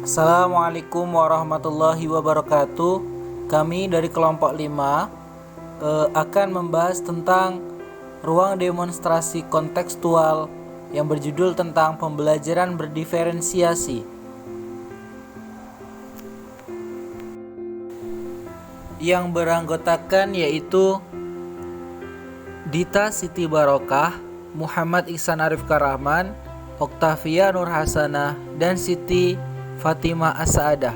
Assalamualaikum warahmatullahi wabarakatuh. Kami dari kelompok 5 akan membahas tentang ruang demonstrasi kontekstual yang berjudul tentang pembelajaran berdiferensiasi. Yang beranggotakan yaitu Dita Siti Barokah, Muhammad Ihsan Arif Karahman, Oktavia Nur Hasanah, dan Siti Fatimah As-Saadah.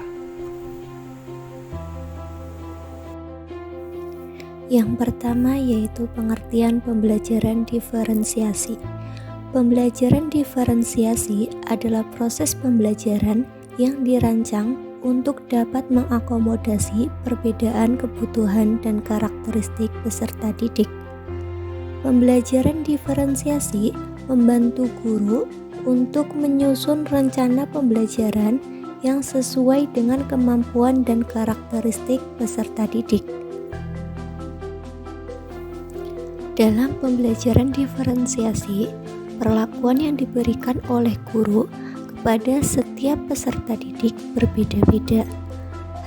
Yang pertama yaitu pengertian pembelajaran diferensiasi. Pembelajaran diferensiasi adalah proses pembelajaran yang dirancang untuk dapat mengakomodasi perbedaan kebutuhan dan karakteristik peserta didik. Pembelajaran diferensiasi membantu guru untuk menyusun rencana pembelajaran yang sesuai dengan kemampuan dan karakteristik peserta didik. Dalam pembelajaran diferensiasi, perlakuan yang diberikan oleh guru kepada setiap peserta didik berbeda-beda.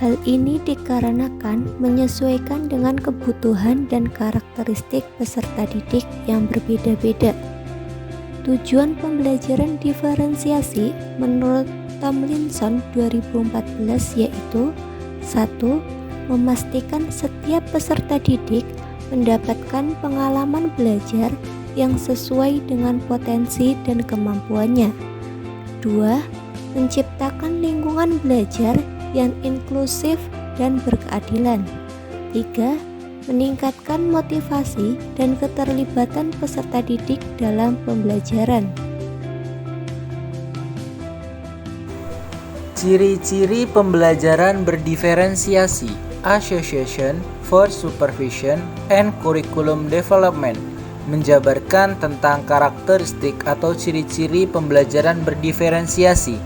Hal ini dikarenakan menyesuaikan dengan kebutuhan dan karakteristik peserta didik yang berbeda-beda. Tujuan pembelajaran diferensiasi menurut Tomlinson 2014 yaitu 1. Memastikan setiap peserta didik mendapatkan pengalaman belajar yang sesuai dengan potensi dan kemampuannya. 2. Menciptakan lingkungan belajar yang inklusif dan berkeadilan. 3. Meningkatkan motivasi dan keterlibatan peserta didik dalam pembelajaran. Ciri-ciri pembelajaran berdiferensiasi: Association for Supervision and Curriculum Development, menjabarkan tentang karakteristik atau ciri-ciri pembelajaran berdiferensiasi.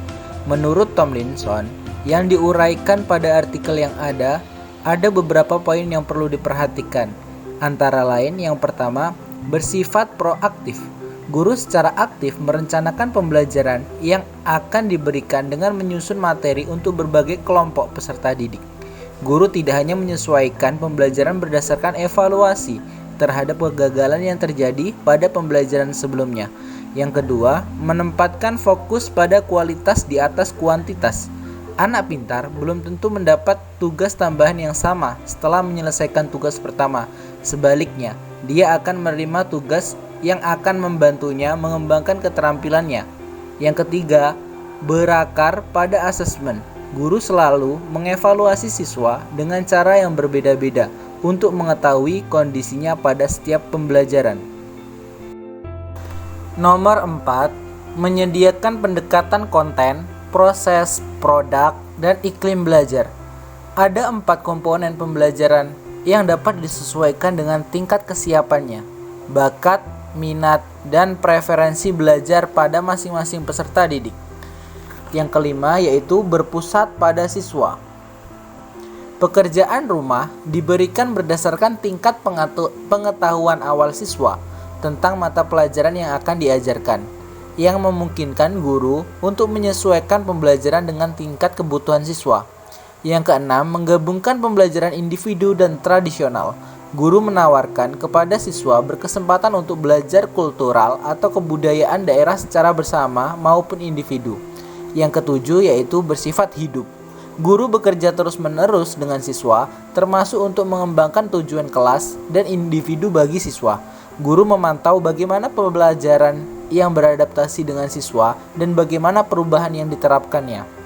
Menurut Tomlinson, yang diuraikan pada artikel yang ada beberapa poin yang perlu diperhatikan. Antara lain, yang pertama, bersifat proaktif. Guru secara aktif merencanakan pembelajaran yang akan diberikan dengan menyusun materi untuk berbagai kelompok peserta didik. Guru tidak hanya menyesuaikan pembelajaran berdasarkan evaluasi terhadap kegagalan yang terjadi pada pembelajaran sebelumnya. Yang kedua, menempatkan fokus pada kualitas di atas kuantitas. Anak pintar belum tentu mendapat tugas tambahan yang sama setelah menyelesaikan tugas pertama. Sebaliknya, dia akan menerima tugas yang akan membantunya mengembangkan keterampilannya. Yang ketiga, berakar pada asesmen. Guru selalu mengevaluasi siswa dengan cara yang berbeda-beda untuk mengetahui kondisinya pada setiap pembelajaran. Nomor 4, menyediakan pendekatan konten, proses, produk, dan iklim belajar. Ada 4 komponen pembelajaran yang dapat disesuaikan dengan tingkat kesiapannya, bakat, minat, dan preferensi belajar pada masing-masing peserta didik. Yang kelima yaitu berpusat pada siswa. Pekerjaan rumah diberikan berdasarkan tingkat pengetahuan awal siswa tentang mata pelajaran yang akan diajarkan, yang memungkinkan guru untuk menyesuaikan pembelajaran dengan tingkat kebutuhan siswa. Yang keenam, menggabungkan pembelajaran individu dan tradisional. Guru menawarkan kepada siswa berkesempatan untuk belajar kultural atau kebudayaan daerah secara bersama maupun individu. Yang ketujuh yaitu bersifat hidup. Guru bekerja terus-menerus dengan siswa, termasuk untuk mengembangkan tujuan kelas dan individu bagi siswa. Guru memantau bagaimana pembelajaran yang beradaptasi dengan siswa dan bagaimana perubahan yang diterapkannya.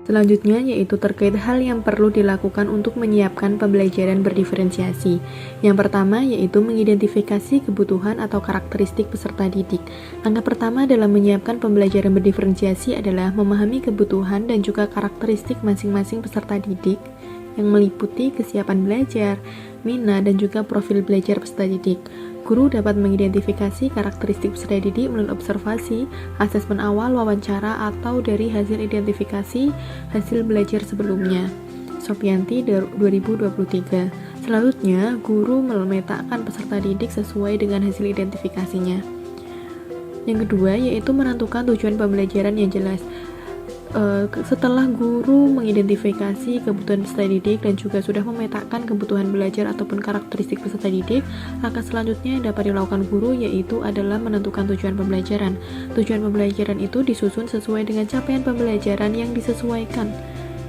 Selanjutnya yaitu terkait hal yang perlu dilakukan untuk menyiapkan pembelajaran berdiferensiasi. Yang pertama yaitu mengidentifikasi kebutuhan atau karakteristik peserta didik. Langkah pertama dalam menyiapkan pembelajaran berdiferensiasi adalah memahami kebutuhan dan juga karakteristik masing-masing peserta didik yang meliputi kesiapan belajar, minat, dan juga profil belajar peserta didik. Guru dapat mengidentifikasi karakteristik peserta didik melalui observasi, asesmen awal, wawancara, atau dari hasil identifikasi hasil belajar sebelumnya. Sofianti 2023. Selanjutnya, guru memetakan peserta didik sesuai dengan hasil identifikasinya. Yang kedua, yaitu menentukan tujuan pembelajaran yang jelas. Setelah guru mengidentifikasi kebutuhan peserta didik dan juga sudah memetakan kebutuhan belajar ataupun karakteristik peserta didik, langkah selanjutnya yang dapat dilakukan guru yaitu adalah menentukan tujuan pembelajaran. Tujuan pembelajaran itu disusun sesuai dengan capaian pembelajaran yang disesuaikan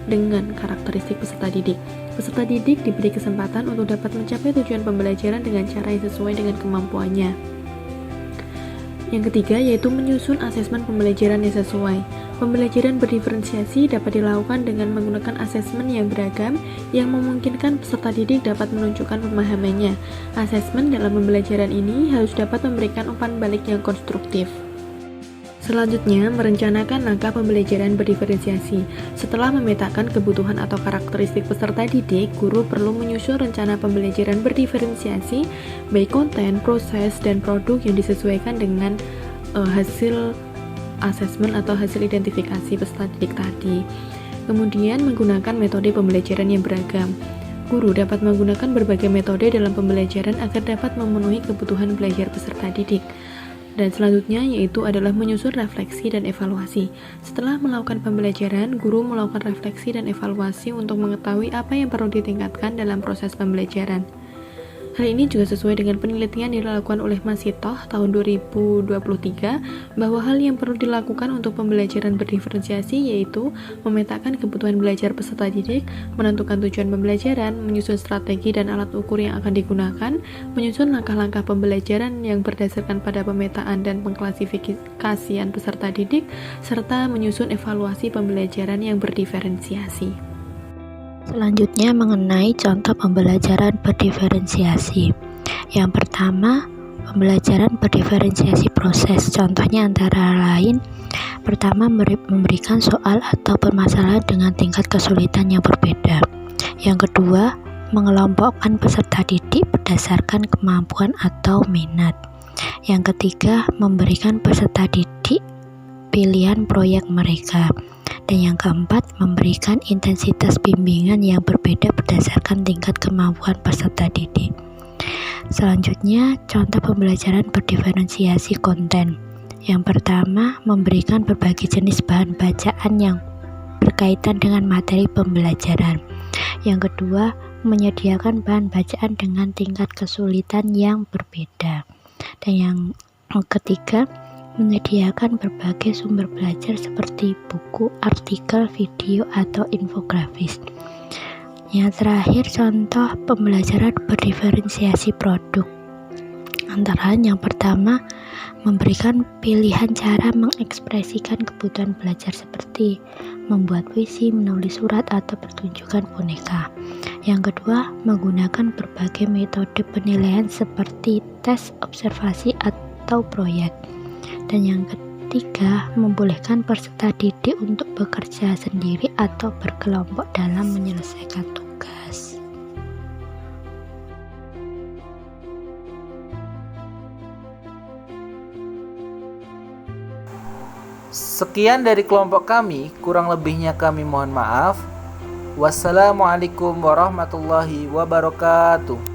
dengan karakteristik peserta didik. Peserta didik diberi kesempatan untuk dapat mencapai tujuan pembelajaran dengan cara yang sesuai dengan kemampuannya. Yang ketiga yaitu menyusun asesmen pembelajaran yang sesuai. Pembelajaran berdiferensiasi dapat dilakukan dengan menggunakan asesmen yang beragam yang memungkinkan peserta didik dapat menunjukkan pemahamannya. Asesmen dalam pembelajaran ini harus dapat memberikan umpan balik yang konstruktif. Selanjutnya, merencanakan langkah pembelajaran berdiferensiasi. Setelah memetakan kebutuhan atau karakteristik peserta didik, guru perlu menyusun rencana pembelajaran berdiferensiasi, baik konten, proses, dan produk yang disesuaikan dengan hasil asesmen atau hasil identifikasi peserta didik tadi. Kemudian menggunakan metode pembelajaran yang beragam. Guru dapat menggunakan berbagai metode dalam pembelajaran agar dapat memenuhi kebutuhan belajar peserta didik. Dan selanjutnya yaitu adalah menyusun refleksi dan evaluasi. Setelah melakukan pembelajaran, guru melakukan refleksi dan evaluasi untuk mengetahui apa yang perlu ditingkatkan dalam proses pembelajaran. Hal ini juga sesuai dengan penelitian yang dilakukan oleh Masitoh tahun 2023 bahwa hal yang perlu dilakukan untuk pembelajaran berdiferensiasi yaitu memetakan kebutuhan belajar peserta didik, menentukan tujuan pembelajaran, menyusun strategi dan alat ukur yang akan digunakan, menyusun langkah-langkah pembelajaran yang berdasarkan pada pemetaan dan pengklasifikasian peserta didik, serta menyusun evaluasi pembelajaran yang berdiferensiasi. Selanjutnya mengenai contoh pembelajaran berdiferensiasi. Yang pertama, pembelajaran berdiferensiasi proses. Contohnya antara lain, pertama memberikan soal atau permasalahan dengan tingkat kesulitan yang berbeda. Yang kedua, mengelompokkan peserta didik berdasarkan kemampuan atau minat. Yang ketiga, memberikan peserta didik pilihan proyek mereka. Dan yang keempat, memberikan intensitas bimbingan yang berbeda berdasarkan tingkat kemampuan peserta didik. Selanjutnya, contoh pembelajaran berdiferensiasi konten. Yang pertama, memberikan berbagai jenis bahan bacaan yang berkaitan dengan materi pembelajaran. Yang kedua, menyediakan bahan bacaan dengan tingkat kesulitan yang berbeda. Dan yang ketiga, menyediakan berbagai sumber belajar seperti buku, artikel, video, atau infografis. Yang terakhir, contoh pembelajaran berdiferensiasi produk. Antara yang pertama, memberikan pilihan cara mengekspresikan kebutuhan belajar seperti membuat puisi, menulis surat, atau pertunjukan boneka. Yang kedua, menggunakan berbagai metode penilaian seperti tes, observasi, atau proyek. Dan yang ketiga, membolehkan peserta didik untuk bekerja sendiri atau berkelompok dalam menyelesaikan tugas. Sekian dari kelompok kami, kurang lebihnya kami mohon maaf. Wassalamualaikum warahmatullahi wabarakatuh.